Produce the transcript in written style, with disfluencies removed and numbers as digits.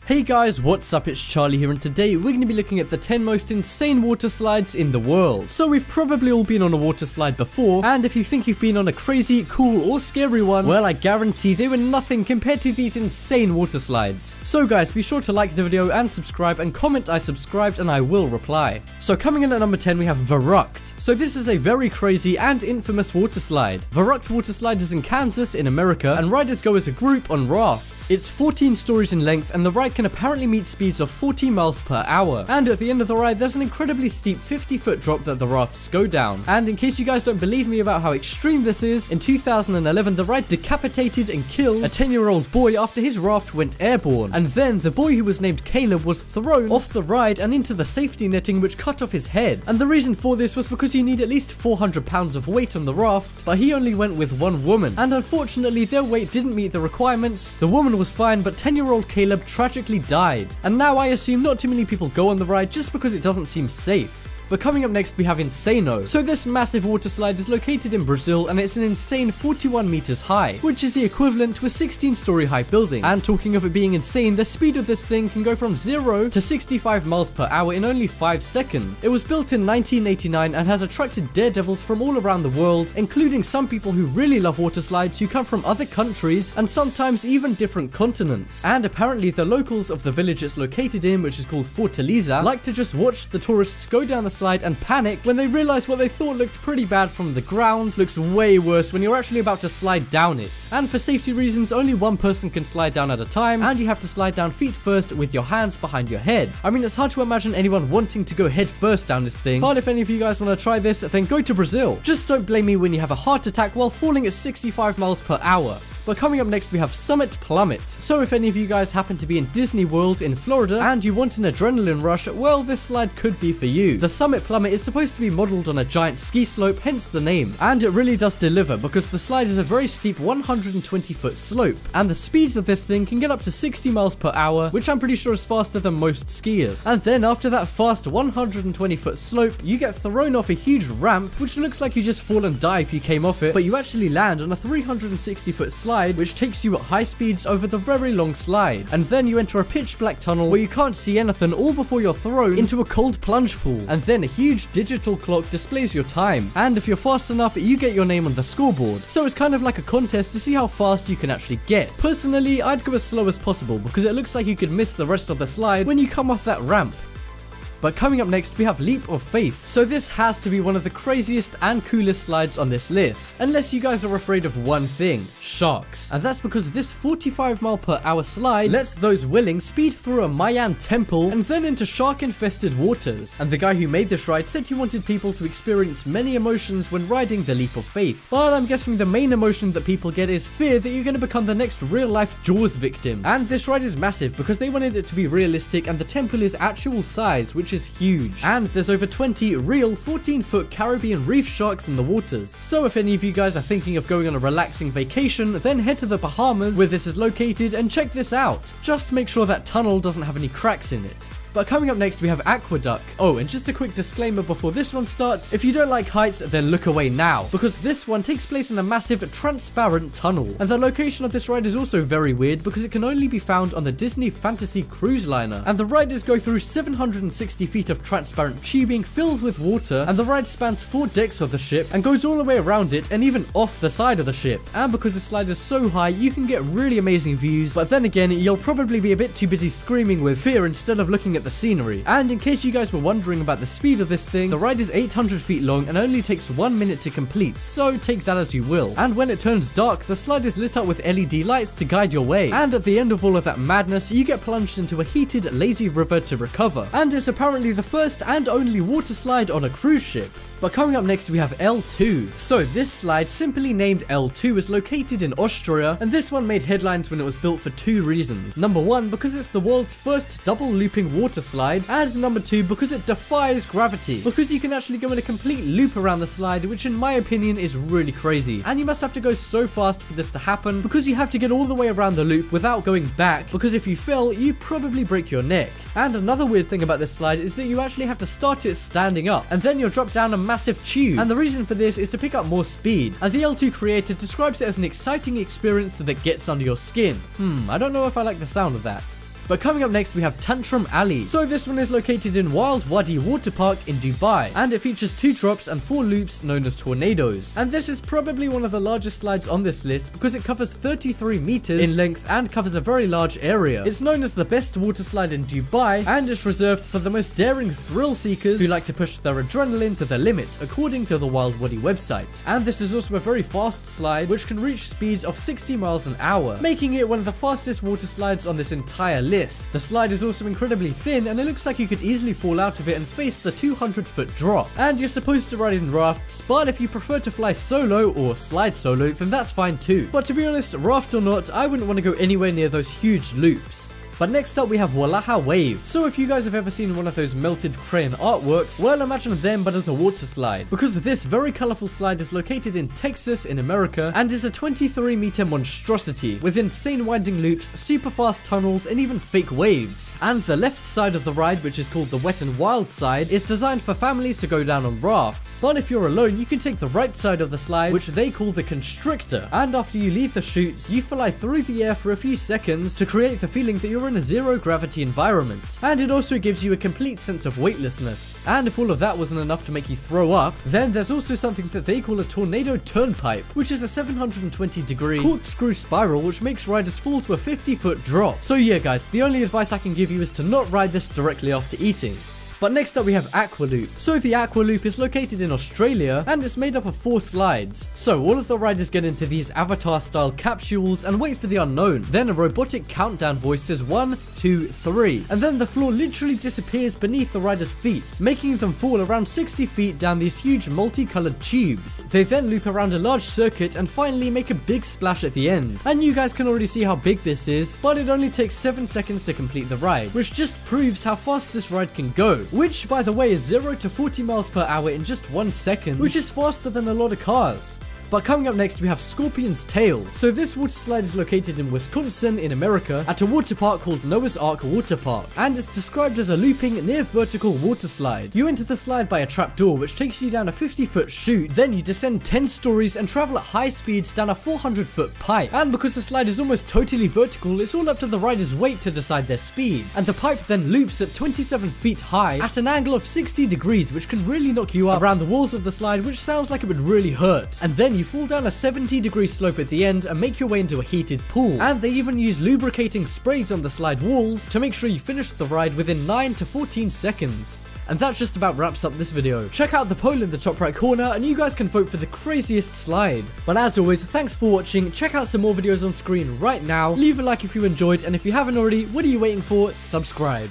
Hey guys, what's up? It's Charlie here, and today we're going to be looking at the 10 most insane water slides in the world. So we've probably all been on a water slide before, and if you think you've been on a crazy, cool, or scary one, well, I guarantee they were nothing compared to these insane water slides. So guys, be sure to like the video and subscribe, and comment I subscribed and I will reply. So coming in at number 10 we have Verruckt. So this is a very crazy and infamous water slide. Verruckt water slide is in Kansas in America, and riders go as a group on rafts. It's 14 stories in length, and the ride can apparently meet speeds of 40 miles per hour. And at the end of the ride, there's an incredibly steep 50-foot drop that the rafts go down. And in case you guys don't believe me about how extreme this is, in 2011 the ride decapitated and killed a 10-year-old boy after his raft went airborne. And then the boy, who was named Caleb, was thrown off the ride and into the safety netting, which cut off his head. And the reason for this was because you need at least 400 pounds of weight on the raft, but he only went with one woman. And unfortunately their weight didn't meet the requirements. The woman was fine, but 10-year-old Caleb tragically died. And now I assume not too many people go on the ride just because it doesn't seem safe. But coming up next we have Insano. So this massive water slide is located in Brazil, and it's an insane 41 meters high, which is the equivalent to a 16-story high building. And talking of it being insane, the speed of this thing can go from 0 to 65 miles per hour in only 5 seconds. It was built in 1989 and has attracted daredevils from all around the world, including some people who really love water slides who come from other countries and sometimes even different continents. And apparently the locals of the village it's located in, which is called Fortaleza, like to just watch the tourists go down the slide and panic when they realize what they thought looked pretty bad from the ground looks way worse when you're actually about to slide down it. And for safety reasons, only one person can slide down at a time, and you have to slide down feet first with your hands behind your head. I mean, it's hard to imagine anyone wanting to go head first down this thing, but if any of you guys want to try this, then go to Brazil. Just don't blame me when you have a heart attack while falling at 65 miles per hour. But coming up next we have Summit Plummet. So if any of you guys happen to be in Disney World in Florida and you want an adrenaline rush, well, this slide could be for you. The Summit Plummet is supposed to be modeled on a giant ski slope, hence the name. And it really does deliver, because the slide is a very steep 120-foot slope. And the speeds of this thing can get up to 60 miles per hour, which I'm pretty sure is faster than most skiers. And then after that fast 120-foot slope, you get thrown off a huge ramp, which looks like you just fall and die if you came off it, but you actually land on a 360-foot slide, which takes you at high speeds over the very long slide. And then you enter a pitch black tunnel where you can't see anything, all before you're thrown into a cold plunge pool. And then a huge digital clock displays your time, and if you're fast enough you get your name on the scoreboard. So it's kind of like a contest to see how fast you can actually get. Personally, I'd go as slow as possible because it looks like you could miss the rest of the slide when you come off that ramp. But coming up next we have Leap of Faith. So this has to be one of the craziest and coolest slides on this list, unless you guys are afraid of one thing: sharks. And that's because this 45 mile per hour slide lets those willing speed through a Mayan temple and then into shark infested waters. And the guy who made this ride said he wanted people to experience many emotions when riding the Leap of Faith. But I'm guessing the main emotion that people get is fear that you're going to become the next real life Jaws victim. And this ride is massive because they wanted it to be realistic, and the temple is actual size, which is huge. And there's over 20 real 14-foot Caribbean reef sharks in the waters. So if any of you guys are thinking of going on a relaxing vacation, then head to the Bahamas where this is located and check this out. Just make sure that tunnel doesn't have any cracks in it. But coming up next we have Aqueduct. Oh, and just a quick disclaimer before this one starts: if you don't like heights, then look away now, because this one takes place in a massive transparent tunnel. And the location of this ride is also very weird because it can only be found on the Disney Fantasy cruise liner. And the riders go through 760 feet of transparent tubing filled with water, and the ride spans 4 decks of the ship and goes all the way around it and even off the side of the ship. And because the slide is so high, you can get really amazing views, but then again, you'll probably be a bit too busy screaming with fear instead of looking at the scenery. And in case you guys were wondering about the speed of this thing, the ride is 800 feet long and only takes 1 minute to complete, so take that as you will. And when it turns dark, the slide is lit up with LED lights to guide your way. And at the end of all of that madness, you get plunged into a heated, lazy river to recover. And it's apparently the first and only water slide on a cruise ship. But coming up next we have L2. So this slide, simply named L2, is located in Austria, and this one made headlines when it was built for 2 reasons. Number 1, because it's the world's first double looping water slide, and number 2, because it defies gravity, because you can actually go in a complete loop around the slide, which in my opinion is really crazy. And you must have to go so fast for this to happen, because you have to get all the way around the loop without going back, because if you fell, you probably break your neck. And another weird thing about this slide is that you actually have to start it standing up, and then you'll drop down a massive tube. And the reason for this is to pick up more speed. And the L2 creator describes it as an exciting experience that gets under your skin. I don't know if I like the sound of that. But coming up next we have Tantrum Alley. So this one is located in Wild Wadi Water Park in Dubai, and it features 2 drops and 4 loops known as tornadoes. And this is probably one of the largest slides on this list because it covers 33 meters in length and covers a very large area. It's known as the best water slide in Dubai and is reserved for the most daring thrill seekers who like to push their adrenaline to the limit, according to the Wild Wadi website. And this is also a very fast slide which can reach speeds of 60 miles an hour, making it one of the fastest water slides on this entire list. The slide is also incredibly thin and it looks like you could easily fall out of it and face the 200-foot drop. And you're supposed to ride in rafts, but if you prefer to fly solo or slide solo, then that's fine too. But to be honest, raft or not, I wouldn't want to go anywhere near those huge loops. But next up we have Wallaha Wave. So if you guys have ever seen one of those melted crayon artworks, well, imagine them but as a water slide. Because this very colorful slide is located in Texas in America and is a 23-meter monstrosity with insane winding loops, super fast tunnels, and even fake waves. And the left side of the ride, which is called the Wet and Wild side, is designed for families to go down on rafts. But if you're alone, you can take the right side of the slide, which they call the Constrictor. And after you leave the chutes, you fly through the air for a few seconds to create the feeling that you're in a zero gravity environment, and it also gives you a complete sense of weightlessness. And if all of that wasn't enough to make you throw up, then there's also something that they call a tornado turnpipe, which is a 720-degree corkscrew spiral which makes riders fall to a 50-foot drop. So yeah guys, the only advice I can give you is to not ride this directly after eating. But next up we have Aqua Loop. So the Aqua Loop is located in Australia and it's made up of 4 slides. So all of the riders get into these avatar style capsules and wait for the unknown. Then a robotic countdown voice says 1, 2, 3, and then the floor literally disappears beneath the riders' feet, making them fall around 60 feet down these huge multicolored tubes. They then loop around a large circuit and finally make a big splash at the end. And you guys can already see how big this is, but it only takes 7 seconds to complete the ride, which just proves how fast this ride can go. Which, by the way, is 0 to 40 miles per hour in just 1 second, which is faster than a lot of cars. But coming up next we have Scorpion's Tail. So this water slide is located in Wisconsin in America at a water park called Noah's Ark Water Park, and it's described as a looping near vertical water slide. You enter the slide by a trap door which takes you down a 50-foot chute, then you descend 10 stories and travel at high speeds down a 400-foot pipe. And because the slide is almost totally vertical, it's all up to the rider's weight to decide their speed. And the pipe then loops at 27 feet high at an angle of 60 degrees, which can really knock you up around the walls of the slide, which sounds like it would really hurt. And then you fall down a 70-degree slope at the end and make your way into a heated pool. And they even use lubricating sprays on the slide walls to make sure you finish the ride within 9 to 14 seconds. And that just about wraps up this video. Check out the poll in the top right corner and you guys can vote for the craziest slide. But as always, thanks for watching. Check out some more videos on screen right now. Leave a like if you enjoyed, and if you haven't already, what are you waiting for? Subscribe.